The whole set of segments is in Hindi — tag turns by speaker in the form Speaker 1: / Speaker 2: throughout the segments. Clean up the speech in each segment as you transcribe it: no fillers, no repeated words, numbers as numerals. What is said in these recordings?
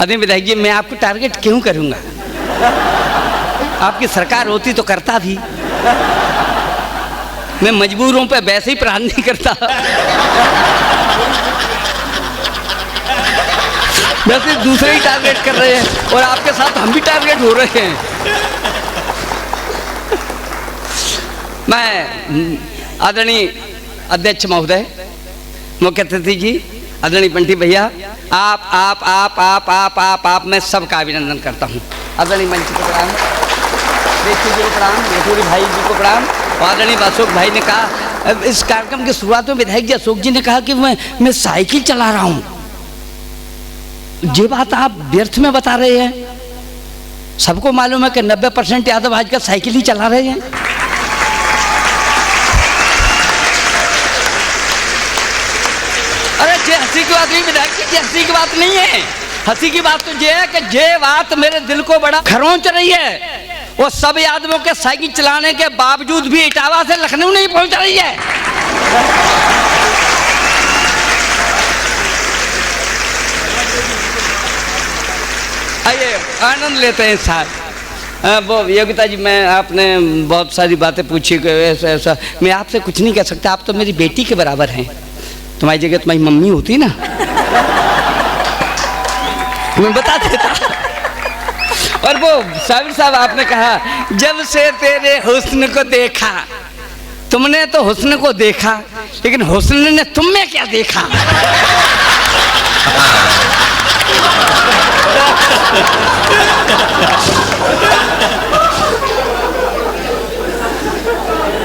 Speaker 1: अरे विधायक जी, मैं आपको टारगेट क्यों करूंगा? आपकी सरकार होती तो करता भी। मैं मजबूरों पे वैसे ही प्राण नहीं करता, वैसे दूसरे ही टारगेट कर रहे हैं और आपके साथ हम भी टारगेट हो रहे हैं। मैं आदरणीय अध्यक्ष महोदय, मुख्य अतिथि जी, आदरणीय बंटी भैया, आप मैं सबका अभिनंदन करता हूँ। आदरणीय मंच को प्रणाम, देखिए जी को प्रणाम, मेहूरी भाई जी को प्रणाम। आदरणीय अशोक भाई ने कहा, इस कार्यक्रम की शुरुआत में विधायक जी अशोक जी ने कहा कि मैं साइकिल चला रहा हूँ। ये बात आप व्यर्थ में बता रहे हैं। सबको मालूम है कि 90% यादव आजकल साइकिल ही चला रहे हैं। अरे ये हंसी की बात नहीं विधायक जी, हंसी की बात नहीं है। हंसी की बात तो ये है कि ये बात मेरे दिल को बड़ा खरोंच रही है। वो सब यादवों के साइकिल चलाने के बावजूद भी इटावा से लखनऊ नहीं पहुंच रही है। आइए आनंद लेते हैं साहब। वो योगिता जी, मैं आपने बहुत सारी बातें पूछी कि ऐसा मैं आपसे कुछ नहीं कह सकता। आप तो मेरी बेटी के बराबर हैं। तुम्हारी जगह तुम्हारी मम्मी होती ना, मैं बता देता। और वो साबिर साहब, आपने कहा जब से तेरे हुस्न को देखा, तुमने तो हुस्न को देखा, लेकिन हुस्न ने तुम में क्या देखा?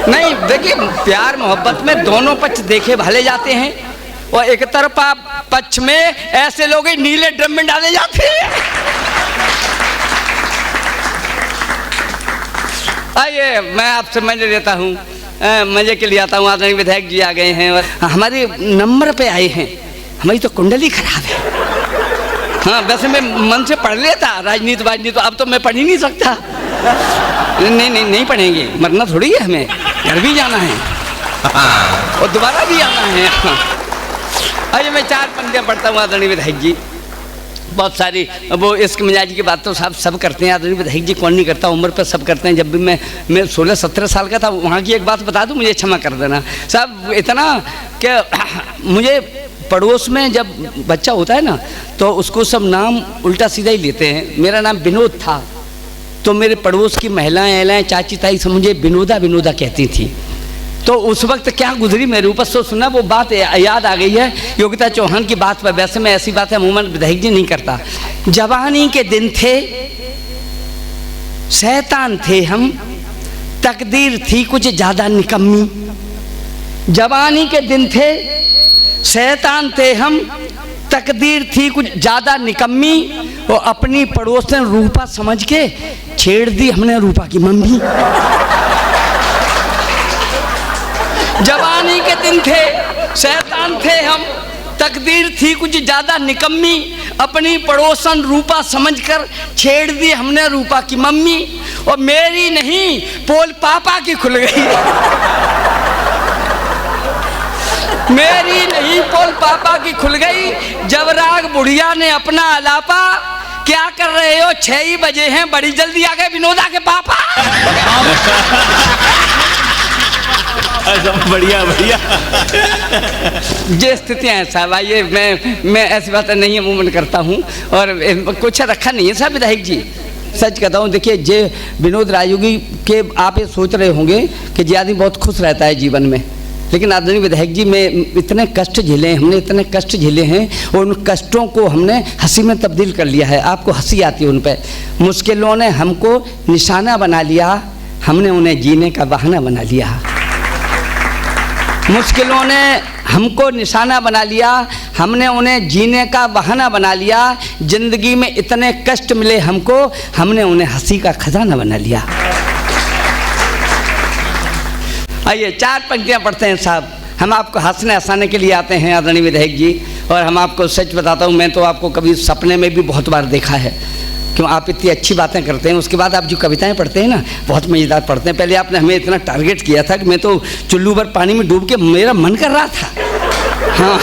Speaker 1: नहीं देखिए, प्यार मोहब्बत में दोनों पक्ष देखे भाले जाते हैं और एक तरफा पक्ष में ऐसे लोग नीले ड्रम में डाले जाते हैं। आइए मैं आपसे मजे लेता हूँ, मजे के लिए आता हूँ। आदरणीय विधायक जी आ गए हैं और हमारे नंबर पे आए हैं। हमारी तो कुंडली खराब है। हाँ, वैसे मैं मन से पढ़ लेता राजनीति वाजनीति, तो अब तो मैं पढ़ ही नहीं सकता। नहीं पढ़ेंगे, मरना थोड़ी है, हमें घर भी जाना है और दोबारा भी आना है। आइए मैं 4 पंक्तियाँ पढ़ता हूँ। आदरणीय विधायक जी, बहुत सारी वो इश्क मिजाजी की बात तो सब करते हैं। आदरणीय विधायक जी, कौन नहीं करता, उम्र पर सब करते हैं। जब भी मैं 16-17 साल का था, वहाँ की एक बात बता दूँ, मुझे क्षमा कर देना साहब। इतना कि मुझे पड़ोस में जब बच्चा होता है ना, तो उसको सब नाम उल्टा सीधा ही लेते हैं। मेरा नाम विनोद था, तो मेरे पड़ोस की महिलाएं चाची ताई सब मुझे विनोदा कहती थी। तो उस वक्त क्या गुजरी मेरे ऊपर, सो सुना वो बात याद आ गई है योगिता चौहान की बात पर। वैसे मैं ऐसी बात है अमूमन विधायक जी नहीं करता। जवानी के दिन थे, शैतान थे हम, तकदीर थी कुछ ज्यादा निकम्मी। जवानी के दिन थे, शैतान थे हम, तकदीर थी कुछ ज्यादा निकम्मी। और अपनी पड़ोसन रूपा समझ के छेड़ दी हमने रूपा की मम्मी। जवानी के दिन थे, शैतान थे हम, तकदीर थी कुछ ज्यादा निकम्मी। अपनी पड़ोसन रूपा समझकर छेड़ दी हमने रूपा की मम्मी। और मेरी नहीं, पोल पापा की खुल गई। मेरी नहीं, पोल पापा की खुल गई। जब राग बुढ़िया ने अपना अलापा, क्या कर रहे हो, 6 ही बजे हैं, बड़ी जल्दी आ गए विनोदा के पापा।
Speaker 2: बढ़िया बढ़िया।
Speaker 1: ये स्थितियाँ हैं साहब। आइए मैं ऐसी बातें नहीं अमूमन करता हूँ और कुछ रखा नहीं है साहब विधायक जी, सच कहता हूँ। देखिए, जे विनोद राजयोगी के आप ये सोच रहे होंगे कि जे आदमी बहुत खुश रहता है जीवन में, लेकिन आदरणीय विधायक जी, मैं इतने कष्ट झेले हैं, हमने इतने कष्ट झेले हैं और उन कष्टों को हमने हंसी में तब्दील कर लिया है। आपको हंसी आती है उन पर। मुश्किलों ने हमको निशाना बना लिया, हमने उन्हें जीने का बहाना बना लिया। मुश्किलों ने हमको निशाना बना लिया, हमने उन्हें जीने का बहाना बना लिया। जिंदगी में इतने कष्ट मिले हमको, हमने उन्हें हंसी का खजाना बना लिया। आइए 4 पंक्तियाँ पढ़ते हैं साहब। हम आपको हंसने हंसाने के लिए आते हैं आदरणीय विधायक जी। और हम आपको सच बताता हूँ, मैं तो आपको कभी सपने में भी बहुत बार देखा है, क्यों आप इतनी अच्छी बातें करते हैं। उसके बाद आप जो कविताएं पढ़ते हैं ना, बहुत मज़ेदार पढ़ते हैं। पहले आपने हमें इतना टारगेट किया था कि मैं तो चुल्लू भर पानी में डूब के मेरा मन कर रहा था। हाँ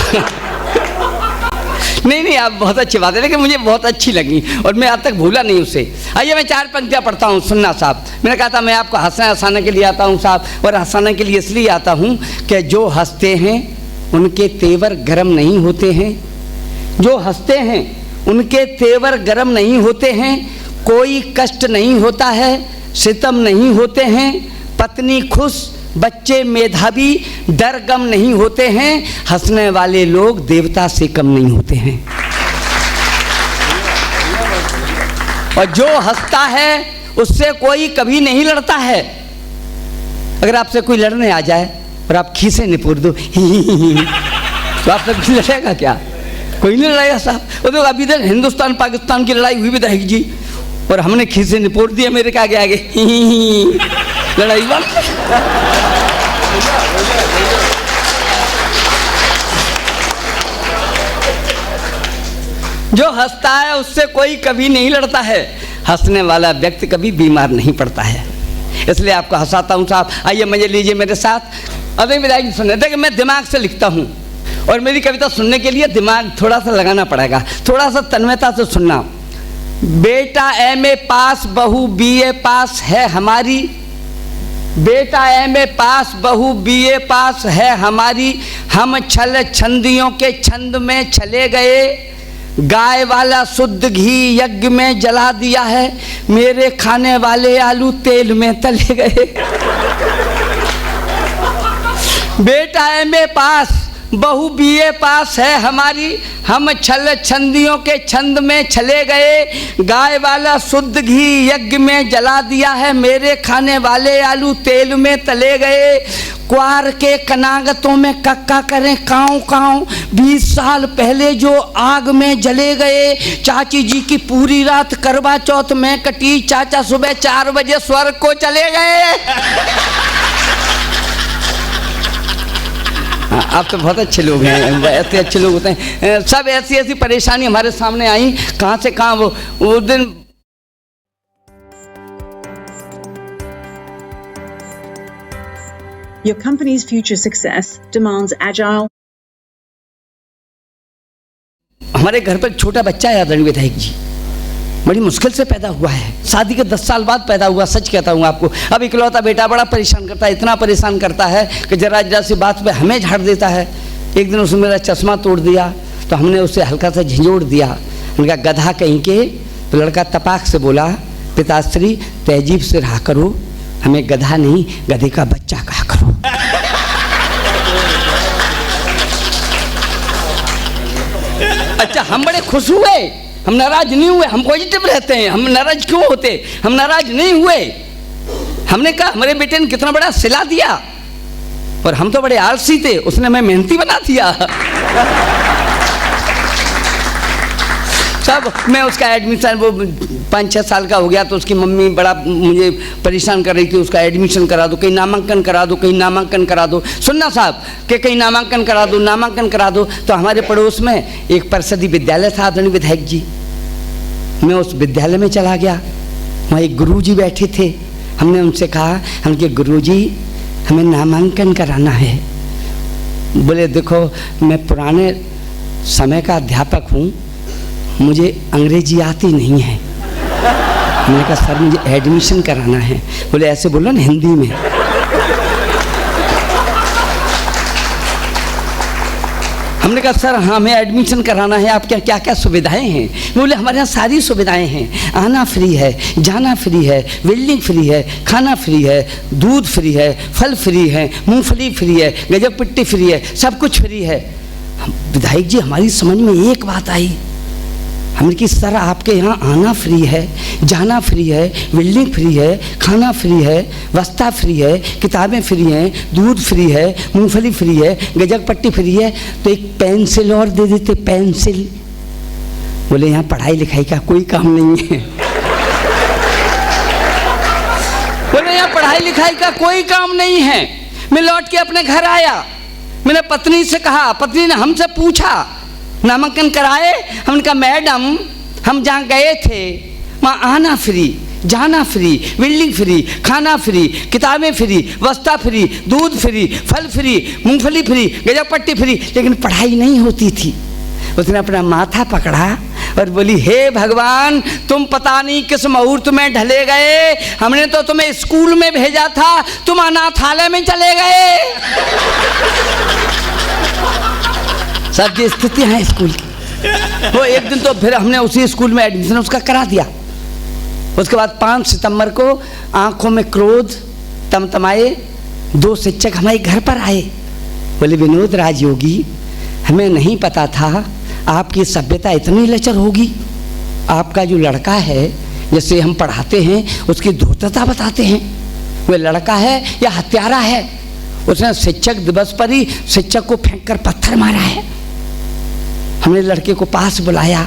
Speaker 1: नहीं नहीं, आप बहुत अच्छी बात है, लेकिन मुझे बहुत अच्छी लगी और मैं आज तक भूला नहीं उसे। आइए मैं 4 पंक्तियाँ पढ़ता हूँ, सुनना साहब। मैंने कहा था मैं आपको हंसाने के लिए आता हूँ साहब, और हंसाने के लिए इसलिए आता हूँ कि जो हंसते हैं उनके तेवर गर्म नहीं होते हैं, जो हंसते हैं उनके तेवर गर्म नहीं होते हैं, कोई कष्ट नहीं होता है, सितम नहीं होते हैं, पत्नी खुश बच्चे मेधावी, डर गम नहीं होते हैं, हंसने वाले लोग देवता से कम नहीं होते हैं। और जो हंसता है उससे कोई कभी नहीं लड़ता है। अगर आपसे कोई लड़ने आ जाए और आप खीसे निपोर दो तो आपसे कोई लड़ेगा क्या? कोई नहीं लड़ेगा साहब। वो तो अभी तक हिंदुस्तान पाकिस्तान की लड़ाई हुई विधायक जी, और हमने खीसे निपोर दिए मेरे के आगे आगे लड़ाई बंद। जो हंसता है उससे कोई कभी नहीं लड़ता है, हंसने वाला व्यक्ति कभी बीमार नहीं पड़ता है। इसलिए आपको हंसाता हूँ साहब। आइए मजे लीजिए मेरे साथ। अभी विधायक सुनने देखिए, मैं दिमाग से लिखता हूँ और मेरी कविता सुनने के लिए दिमाग थोड़ा सा लगाना पड़ेगा, थोड़ा सा तन्मयता से सुनना। बेटा MA पास बहू BA पास है हमारी, बेटा MA पास बहू BA पास है हमारी, हम छल छंदियों के छंद में चले गए, गाय वाला शुद्ध घी यज्ञ में जला दिया है, मेरे खाने वाले आलू तेल में तले गए। बेटा MA पास बहू BA पास है हमारी, हम छल छंदियों के छंद में चले गए, गाय वाला शुद्ध घी यज्ञ में जला दिया है, मेरे खाने वाले आलू तेल में तले गए, क्वार के कनागतों में कक्का करें काँव काँव, 20 साल पहले जो आग में जले गए, चाची जी की पूरी रात करवा चौथ में कटी, चाचा सुबह 4 बजे स्वर्ग को चले गए। आप तो बहुत अच्छे लोग हैं, ऐसे अच्छे लोग होते हैं सब। ऐसी ऐसी परेशानी हमारे सामने आई, कहाँ से कहाँ वो दिन।
Speaker 2: Your company's future success demands agile.
Speaker 1: हमारे घर पर छोटा बच्चा है आदरणीय विधायक जी, बड़ी मुश्किल से पैदा हुआ है, शादी के 10 साल बाद पैदा हुआ, सच कहता हूँ आपको। अब इकलौता बेटा बड़ा परेशान करता है, इतना परेशान करता है कि जरा जरा सी बात पे हमें झाड़ देता है। एक दिन उसने मेरा चश्मा तोड़ दिया तो हमने उसे हल्का सा झिझोड़ दिया। उनका गधा कहीं के, तो लड़का तपाक से बोला, पिताश्री तहजीब से रहा करो, हमें गधा नहीं गधे का बच्चा कहा करो। अच्छा, हम बड़े खुश हुए, हम नाराज नहीं हुए, हम पॉजिटिव रहते हैं। हम नाराज क्यों होते? हम नाराज नहीं हुए। हमने कहा हमारे बेटे ने कितना बड़ा सिला दिया, और हम तो बड़े आलसी थे, उसने हमें मेहनती बना दिया। सब मैं उसका एडमिशन, वो 5-6 साल का हो गया तो उसकी मम्मी बड़ा मुझे परेशान कर रही थी, उसका एडमिशन करा दो, कहीं नामांकन करा दो, कहीं नामांकन करा दो। सुनना साहब कि कहीं नामांकन करा दो, नामांकन करा दो। तो हमारे पड़ोस में एक परिषदीय विद्यालय था आदरणीय विधायक जी, मैं उस विद्यालय में चला गया, वहाँ एक गुरुजी बैठे थे। हमने उनसे कहा, हमके गुरुजी हमें नामांकन कराना है। बोले देखो मैं पुराने समय का अध्यापक हूँ, मुझे अंग्रेजी आती नहीं है। मैंने कहा सर मुझे एडमिशन कराना है। बोले ऐसे बोलो ना हिंदी में। हमने कहा सर हाँ हमें एडमिशन कराना है, आपके क्या क्या सुविधाएं हैं? बोले हमारे यहाँ सारी सुविधाएं हैं, आना फ्री है, जाना फ्री है, बिल्डिंग फ्री है, खाना फ्री है, दूध फ्री है, फल फ्री है, मूंगफली फ्री है, गजक पिट्टी फ्री है, सब कुछ फ्री है। विधायक जी हमारी समझ में एक बात आई, हमने कि सर आपके यहाँ आना फ्री है, जाना फ्री है, बिल्डिंग फ्री है, खाना फ्री है, वस्ता फ्री है, किताबें फ्री हैं, दूध फ्री है, मूंगफली फ्री है, गजक पट्टी फ्री है, तो एक पेंसिल और दे देते, पेंसिल। बोले यहाँ पढ़ाई लिखाई का कोई काम नहीं है। बोले यहाँ पढ़ाई लिखाई का कोई काम नहीं है। मैं लौट के अपने घर आया, मैंने पत्नी से कहा, पत्नी ने हमसे पूछा नामांकन कराए? हमने कहा मैडम हम जहाँ गए थे वहाँ आना फ्री, जाना फ्री, बिल्डिंग फ्री, खाना फ्री, किताबें फ्री, वस्ता फ्री, दूध फ्री, फल फ्री, मूंगफली फ्री, गजक पट्टी फ्री, लेकिन पढ़ाई नहीं होती थी। उसने अपना माथा पकड़ा और बोली, हे भगवान, तुम पता नहीं किस मुहूर्त में ढले गए, हमने तो तुम्हें स्कूल में भेजा था, तुम अनाथालय में चले गए। सब ये स्थितियां हैं स्कूल की। वो एक दिन तो फिर हमने उसी स्कूल में एडमिशन उसका करा दिया। उसके बाद 5 सितंबर को आंखों में क्रोध तमतमाए 2 शिक्षक हमारे घर पर आए। बोले, विनोद राजयोगी, हमें नहीं पता था आपकी सभ्यता इतनी लचर होगी। आपका जो लड़का है, जैसे हम पढ़ाते हैं, उसकी धूर्तता बताते हैं, वह लड़का है या हत्यारा है। उसने शिक्षक दिवस पर ही शिक्षक को फेंक कर पत्थर मारा है। हमने लड़के को पास बुलाया,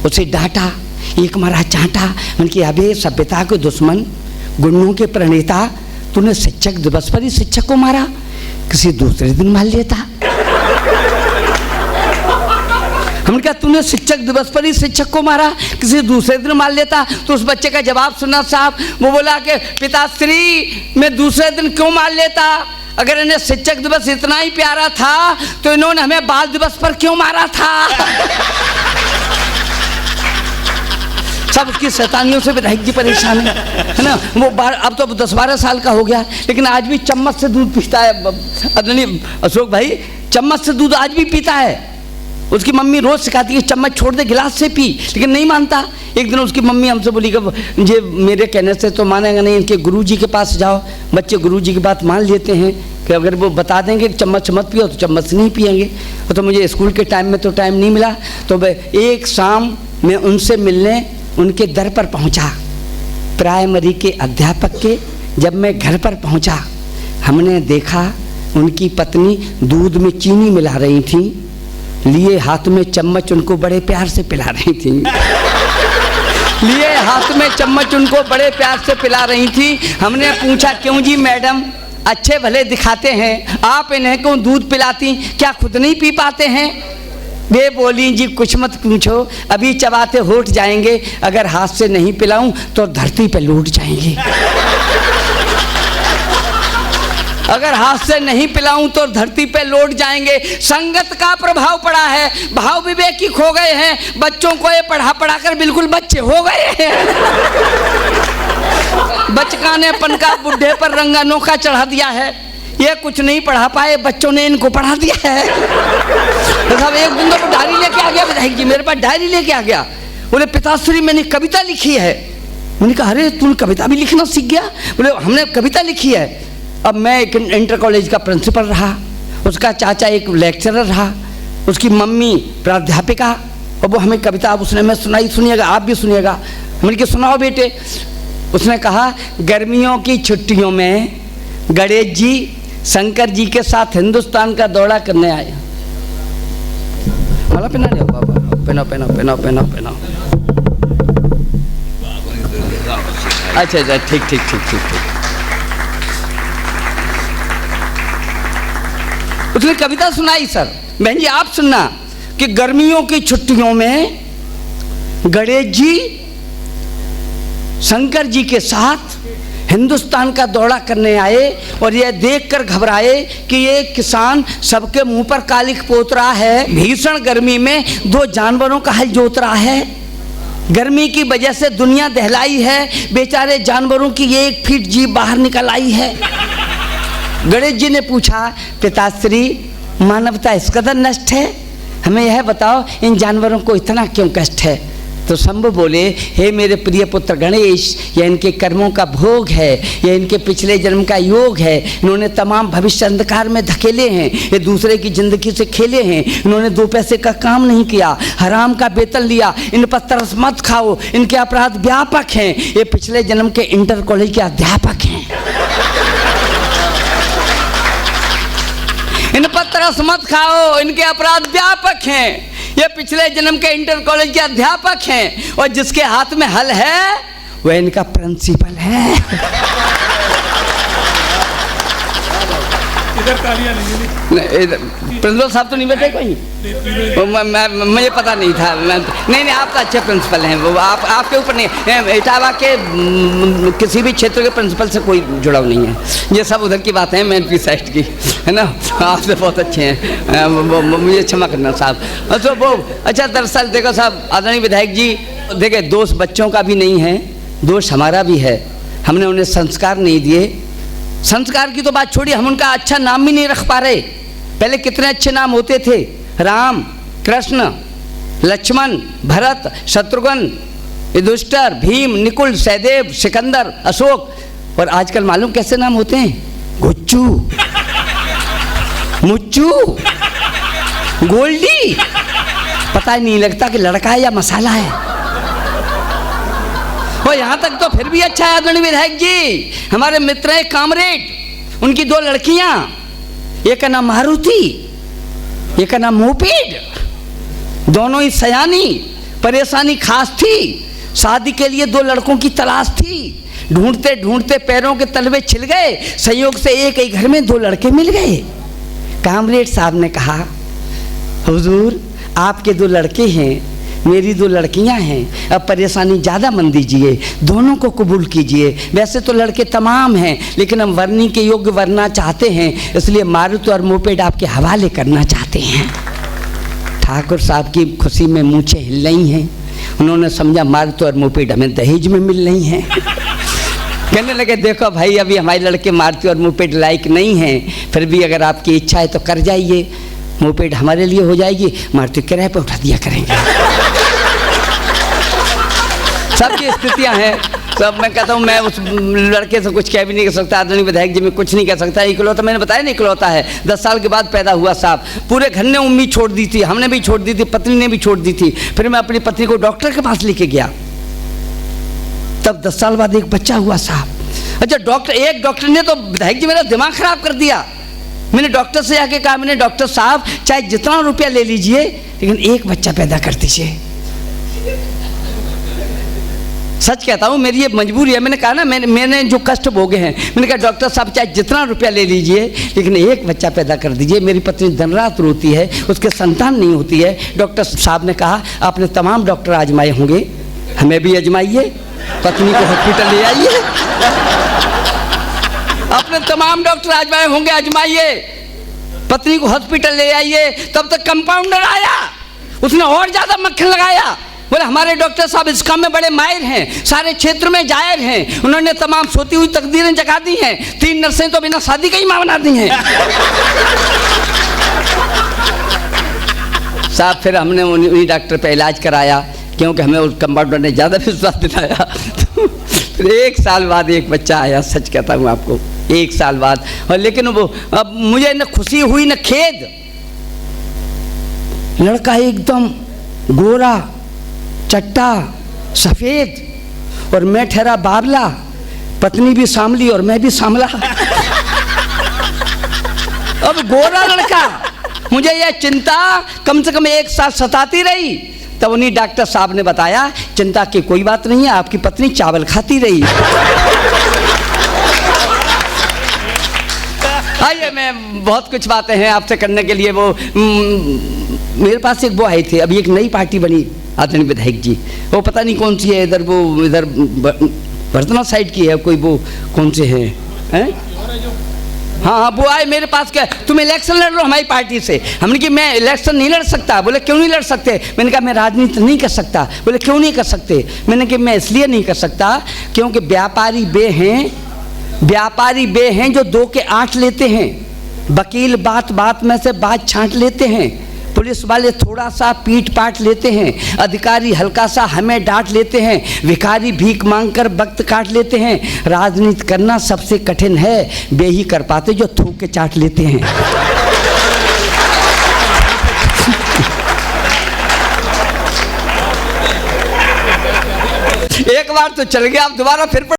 Speaker 1: उसे डांटा, एक मारा चांटा। मैंने कहा, अबे सभ्यता के दुश्मन, गुंडों के प्रणेता, तूने शिक्षक दिवस पर ही शिक्षक को मारा, किसी दूसरे दिन मार लेता। हमने कहा, तूने शिक्षक दिवस पर ही शिक्षक को मारा, किसी दूसरे दिन मार लेता। तो उस बच्चे का जवाब सुना साहब, वो बोला कि पिताश्री, मैं दूसरे दिन क्यों मार लेता? अगर इन्हें शिक्षक दिवस इतना ही प्यारा था तो इन्होंने हमें बाल दिवस पर क्यों मारा था? सब उसकी शैतानियों से विधायक जी परेशान है ना। वो अब तो 10-12 साल का हो गया, लेकिन आज भी चम्मच से दूध पीता है। अदरणीय अशोक भाई, चम्मच से दूध आज भी पीता है। उसकी मम्मी रोज सिखाती है, चम्मच छोड़ दे, गिलास से पी, लेकिन नहीं मानता। एक दिन उसकी मम्मी हमसे बोली कि ये मेरे कहने से तो मानेगा नहीं, इनके गुरुजी के पास जाओ। बच्चे गुरुजी की बात मान लेते हैं कि अगर वो बता देंगे कि चम्मच मत पियो तो चम्मच नहीं पियेंगे। तो मुझे स्कूल के टाइम में तो टाइम नहीं मिला, तो एक शाम मैं उनसे मिलने उनके दर पर पहुंचा, प्राइमरी के अध्यापक के। जब मैं घर पर पहुंचा, हमने देखा उनकी पत्नी दूध में चीनी मिला रही थी, लिए हाथ में चम्मच उनको बड़े प्यार से पिला रही थी। लिए हाथ में चम्मच उनको बड़े प्यार से पिला रही थी। हमने पूछा, क्यों जी मैडम, अच्छे भले दिखाते हैं, आप इन्हें क्यों दूध पिलाती, क्या खुद नहीं पी पाते हैं? वे बोली, जी कुछ मत पूछो, अभी चबाते होठ जाएंगे, अगर हाथ से नहीं पिलाऊं तो धरती पे लौट जाएंगे। अगर हाथ से नहीं पिलाऊं तो धरती पे लौट जाएंगे। संगत का प्रभाव पड़ा है, भाव विवेकी खो गए हैं। बच्चों को ये पढ़ा कर बिल्कुल बच्चे हो गए हैं। बचकानेपन का बुढ़े पर रंग अनोखा चढ़ा दिया है। ये कुछ नहीं पढ़ा पाए, बच्चों ने इनको पढ़ा दिया है। तो साहब एक दिन तो डायरी लेके आ गया विधायक जी, मेरे पास डायरी लेके आ गया। बोले, पिताश्री मैंने कविता लिखी है। मैंने कहा, अरे तूने कविता भी लिखना सीख गया? बोले, हमने कविता लिखी है। अब मैं एक इंटर कॉलेज का प्रिंसिपल रहा, उसका चाचा एक लेक्चरर रहा, उसकी मम्मी प्राध्यापिका, और वो हमें कविता अब उसने मैं सुनाई, सुनिएगा आप भी सुनिएगा। मैंने कहा, सुनाओ बेटे। उसने कहा, गर्मियों की छुट्टियों में गणेश जी शंकर जी के साथ हिंदुस्तान का दौरा करने आए। माला पहना ले बाबा, पहनाओ पहनाओ पहनाओ पहनाओ पहनाओ। अच्छा अच्छा, ठीक ठीक ठीक ठीक ठीक। उसने कविता सुनाई। सर बहन जी आप सुनना कि गर्मियों की छुट्टियों में गणेश जी शंकर जी के साथ हिंदुस्तान का दौरा करने आए और यह देखकर घबराए कि ये किसान सबके मुंह पर कालिक पोत रहा है। भीषण गर्मी में 2 जानवरों का हल जोत रहा है। गर्मी की वजह से दुनिया दहलाई है, बेचारे जानवरों की 1 फीट जीभ बाहर निकल आई है। गणेश जी ने पूछा, पिताश्री मानवता इस कदर नष्ट है, हमें यह बताओ इन जानवरों को इतना क्यों कष्ट है? तो शंभु बोले, हे मेरे प्रिय पुत्र गणेश, यह इनके कर्मों का भोग है, यह इनके पिछले जन्म का योग है। इन्होंने तमाम भविष्य अंधकार में धकेले हैं, ये दूसरे की जिंदगी से खेले हैं। इन्होंने 2 पैसे का काम नहीं किया, हराम का वेतन लिया। इन पर तरस मत खाओ, इनके अपराध व्यापक हैं। ये पिछले जन्म के इंटर कॉलेज के अध्यापक हैं। इन पर तरस मत खाओ, इनके अपराध व्यापक हैं। ये पिछले जन्म के इंटर कॉलेज के अध्यापक हैं और जिसके हाथ में हल है वह इनका प्रिंसिपल है। प्रिंसिपल साहब तो नहीं बैठे कोई? मुझे पता नहीं था। नहीं, आप तो अच्छे प्रिंसिपल हैं। वो आपके ऊपर नहीं, इटावा के किसी भी क्षेत्र के प्रिंसिपल से कोई जुड़ाव नहीं है। ये सब उधर की बातें हैं, मैनपुरी साइड की, है ना। आपसे बहुत अच्छे हैं, मुझे क्षमा करना साहब। तो वो अच्छा, दरअसल देखो साहब, आदरणीय विधायक जी, देखिए दोष बच्चों का भी नहीं है, दोष हमारा भी है। हमने उन्हें संस्कार नहीं दिए। संस्कार की तो बात छोड़िए, हम उनका अच्छा नाम भी नहीं रख पा रहे। पहले कितने अच्छे नाम होते थे, राम, कृष्ण, लक्ष्मण, भरत, शत्रुघ्न, युधिष्ठिर, भीम, निकुल, सहदेव, सिकंदर, अशोक। और आजकल मालूम कैसे नाम होते हैं? गुच्चू, मुच्चू, गोल्डी। पता ही नहीं लगता कि लड़का है या मसाला है। और यहाँ तक तो फिर भी अच्छा है आदरणीय विधायक जी, हमारे मित्र हैं कामरेड, उनकी 2 लड़कियां, एक का नाम मारुति, एक का नाम मोपेड। दोनों ही सयानी, परेशानी खास थी। शादी के लिए 2 लड़कों की तलाश थी। ढूंढते ढूंढते पैरों के तलवे छिल गए। संयोग से एक ही घर में 2 लड़के मिल गए। कामरेड साहब ने कहा, हुजूर आपके 2 लड़के हैं, मेरी 2 लड़कियां हैं, अब परेशानी ज़्यादा मत दीजिए, दोनों को कबूल कीजिए। वैसे तो लड़के तमाम हैं, लेकिन हम वर्णी के योग्य वरना चाहते हैं, इसलिए मारुति और मोपेड आपके हवाले करना चाहते हैं। ठाकुर साहब की खुशी में मूंछें हिल रही हैं। उन्होंने समझा मारुति और मोपेड हमें दहेज में मिल रही हैं। कहने लगे, देखो भाई, अभी हमारे लड़के मारुति और मोपेड लायक नहीं हैं, फिर भी अगर आपकी इच्छा है तो कर जाइए। मोपेड हमारे लिए हो जाएगी, मारुति किराए पर उठा दिया करेंगे। सबकी स्थितियां हैं। सब मैं कहता हूँ, मैं उस लड़के से कुछ कह भी नहीं कर सकता। आदरणीय विधायक जी, मैं कुछ नहीं कह सकता। इकलौता, मैंने बताया नहीं, इकलौता है, 10 साल के बाद पैदा हुआ साहब। पूरे घर ने उम्मीद छोड़ दी थी, हमने भी छोड़ दी थी, पत्नी ने भी छोड़ दी थी। फिर मैं अपनी पत्नी को डॉक्टर के पास लेके गया, तब 10 साल बाद एक बच्चा हुआ साहब। अच्छा, एक डॉक्टर ने तो विधायक जी मेरा दिमाग खराब कर दिया। मैंने डॉक्टर से आके कहा, मैंने डॉक्टर साहब चाहे जितना रुपया ले लीजिए, लेकिन एक बच्चा पैदा कर दीजिए। सच कहता हूँ, मेरी ये मजबूरी है। मैंने कहा ना, मैंने जो कष्ट भोगे हैं, मैंने कहा डॉक्टर साहब चाहे जितना रुपया ले लीजिए, लेकिन एक बच्चा पैदा कर दीजिए। मेरी पत्नी दिन रात रोती है, उसके संतान नहीं होती है। डॉक्टर साहब ने कहा, आपने तमाम डॉक्टर आजमाए होंगे, हमें भी आजमाइए, पत्नी को हॉस्पिटल ले आइए। अपने तमाम डॉक्टर आजमाए होंगे, आजमाइए, पत्नी को हॉस्पिटल ले आइए। तब तक कंपाउंडर आया, उसने और ज्यादा मक्खन लगाया। बोले, हमारे डॉक्टर साहब इस काम में बड़े माहिर हैं, सारे क्षेत्र में जाहिर हैं, उन्होंने तमाम सोती हुई तकदीरें जगा दी हैं। 3 नर्सें तो बिना शादी का ही मां बना दी हैं। साहब फिर हमने उन्हीं डॉक्टर पे इलाज कराया, क्योंकि हमें उस कंपाउंडर ने ज़्यादा विश्वास दिलाया। फिर 1 साल बाद एक बच्चा आया, सच कहता हूँ आपको, 1 साल बाद। और लेकिन वो, अब मुझे न खुशी हुई न खेद। लड़का एकदम गोरा, चट्टा, सफेद, और मैं ठहरा बावला। पत्नी भी सांवली और मैं भी सांवला। अब गोरा लड़का, मुझे यह चिंता कम से कम 1 साल सताती रही। तब उन्हीं डॉक्टर साहब ने बताया, चिंता की कोई बात नहीं है, आपकी पत्नी चावल खाती रही। आइए, मैं बहुत कुछ बातें हैं आपसे करने के लिए। वो मेरे पास एक वो आई थी, अभी एक नई पार्टी बनी आदरणीय विधायक जी, वो पता नहीं कौन सी है, इधर वर्धमान साइड की है कोई, वो कौन से हैं? हाँ, वो आए मेरे पास, क्या तुम इलेक्शन लड़ लो हमारी पार्टी से। हमने कि मैं इलेक्शन नहीं लड़ सकता। बोले, क्यों नहीं लड़ सकते? मैंने कहा, मैं राजनीति नहीं कर सकता। बोले, क्यों नहीं कर सकते? मैंने कहा, मैं इसलिए नहीं कर सकता क्योंकि व्यापारी बे हैं जो 2 के 8 लेते हैं। वकील बात बात में से बात छांट लेते हैं। पुलिस वाले थोड़ा सा पीट पाट लेते हैं। अधिकारी हल्का सा हमें डांट लेते हैं। भिखारी भीख मांगकर वक्त काट लेते हैं। राजनीति करना सबसे कठिन है, वे ही कर पाते जो थूक के चाट लेते हैं। एक बार तो चल गया, अब दोबारा फिर